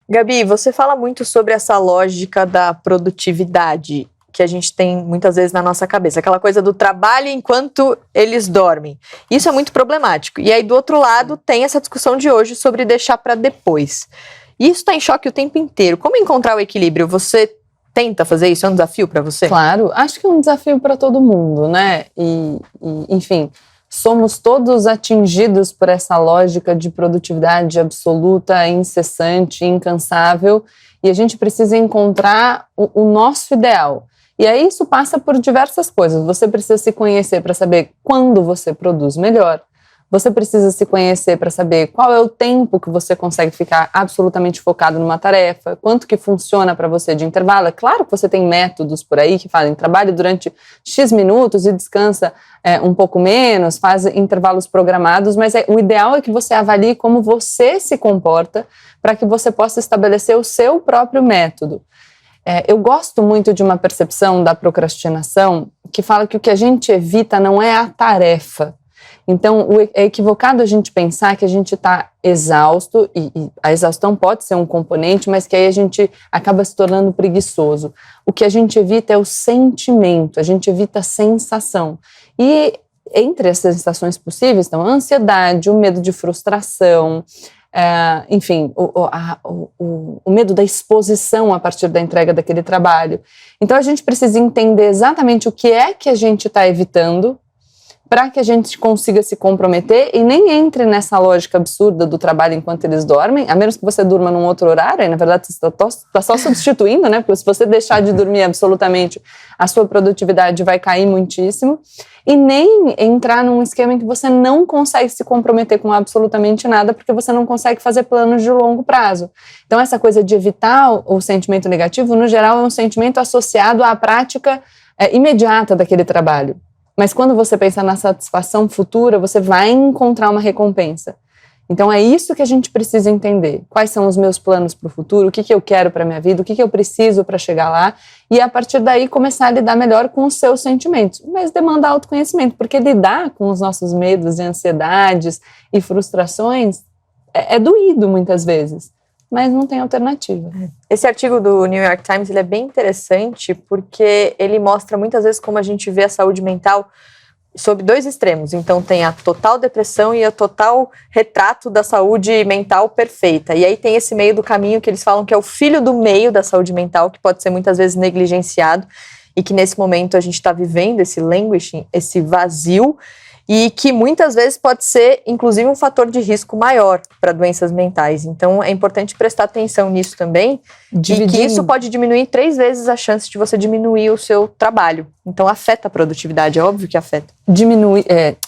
Gabi, você fala muito sobre essa lógica da produtividade que a gente tem muitas vezes na nossa cabeça, aquela coisa do trabalho enquanto eles dormem. Isso é muito problemático. E aí, do outro lado, tem essa discussão de hoje sobre deixar para depois. E isso está em choque o tempo inteiro. Como encontrar o equilíbrio? Você tenta fazer isso? É um desafio para você? Claro, acho que é um desafio para todo mundo, né? Enfim, somos todos atingidos por essa lógica de produtividade absoluta, incessante, incansável, e a gente precisa encontrar o nosso ideal. E aí isso passa por diversas coisas. Você precisa se conhecer para saber quando você produz melhor. Você precisa se conhecer para saber qual é o tempo que você consegue ficar absolutamente focado numa tarefa, quanto que funciona para você de intervalo. É claro que você tem métodos por aí que fazem trabalho durante X minutos e descansa um pouco menos, faz intervalos programados, mas o ideal é que você avalie como você se comporta para que você possa estabelecer o seu próprio método. Eu gosto muito de uma percepção da procrastinação que fala que o que a gente evita não é a tarefa. Então, é equivocado a gente pensar que a gente está exausto, e a exaustão pode ser um componente, mas que aí a gente acaba se tornando preguiçoso. O que a gente evita é o sentimento, a gente evita a sensação. E entre as sensações possíveis estão a ansiedade, o medo de frustração, enfim, o medo da exposição a partir da entrega daquele trabalho. Então, a gente precisa entender exatamente o que é que a gente está evitando, para que a gente consiga se comprometer e nem entre nessa lógica absurda do trabalho enquanto eles dormem, a menos que você durma num outro horário, aí na verdade você está só substituindo, né? Porque se você deixar de dormir absolutamente, a sua produtividade vai cair muitíssimo, e nem entrar num esquema em que você não consegue se comprometer com absolutamente nada, porque você não consegue fazer planos de longo prazo. Então essa coisa de evitar o sentimento negativo, no geral, é um sentimento associado à prática imediata daquele trabalho. Mas quando você pensa na satisfação futura, você vai encontrar uma recompensa. Então é isso que a gente precisa entender. Quais são os meus planos para o futuro, o que eu quero para a minha vida, o que eu preciso para chegar lá, e a partir daí começar a lidar melhor com os seus sentimentos. Mas demanda autoconhecimento, porque lidar com os nossos medos e ansiedades e frustrações é doído muitas vezes, mas não tem alternativa. Esse artigo do New York Times, ele é bem interessante porque ele mostra muitas vezes como a gente vê a saúde mental sob dois extremos. Então tem a total depressão e o total retrato da saúde mental perfeita. E aí tem esse meio do caminho que eles falam que é o filho do meio da saúde mental, que pode ser muitas vezes negligenciado e que nesse momento a gente está vivendo esse languishing, esse vazio, e que muitas vezes pode ser, inclusive, um fator de risco maior para doenças mentais. Então, é importante prestar atenção nisso também, e que isso pode diminuir 3 vezes a chance de você diminuir o seu trabalho. Então, afeta a produtividade, é óbvio que afeta.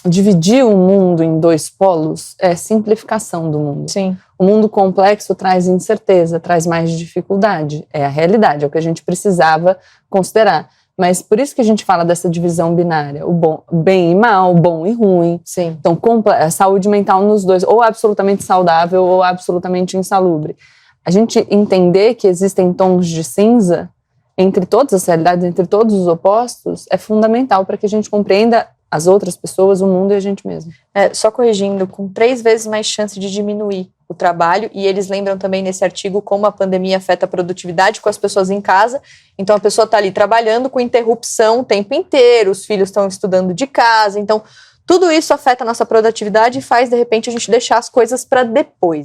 Dividir o mundo em 2 polos é simplificação do mundo. Sim. O mundo complexo traz incerteza, traz mais dificuldade. É a realidade, é o que a gente precisava considerar. Mas por isso que a gente fala dessa divisão binária, o bem e mal, o bom e ruim. Sim. Então, a saúde mental nos dois, ou absolutamente saudável ou absolutamente insalubre. A gente entender que existem tons de cinza entre todas as realidades, entre todos os opostos, é fundamental para que a gente compreenda as outras pessoas, o mundo e a gente mesmo. Só corrigindo, com 3 vezes mais chance de diminuir o trabalho, e eles lembram também nesse artigo como a pandemia afeta a produtividade com as pessoas em casa. Então a pessoa está ali trabalhando com interrupção o tempo inteiro, os filhos estão estudando de casa, então tudo isso afeta a nossa produtividade e faz de repente a gente deixar as coisas para depois.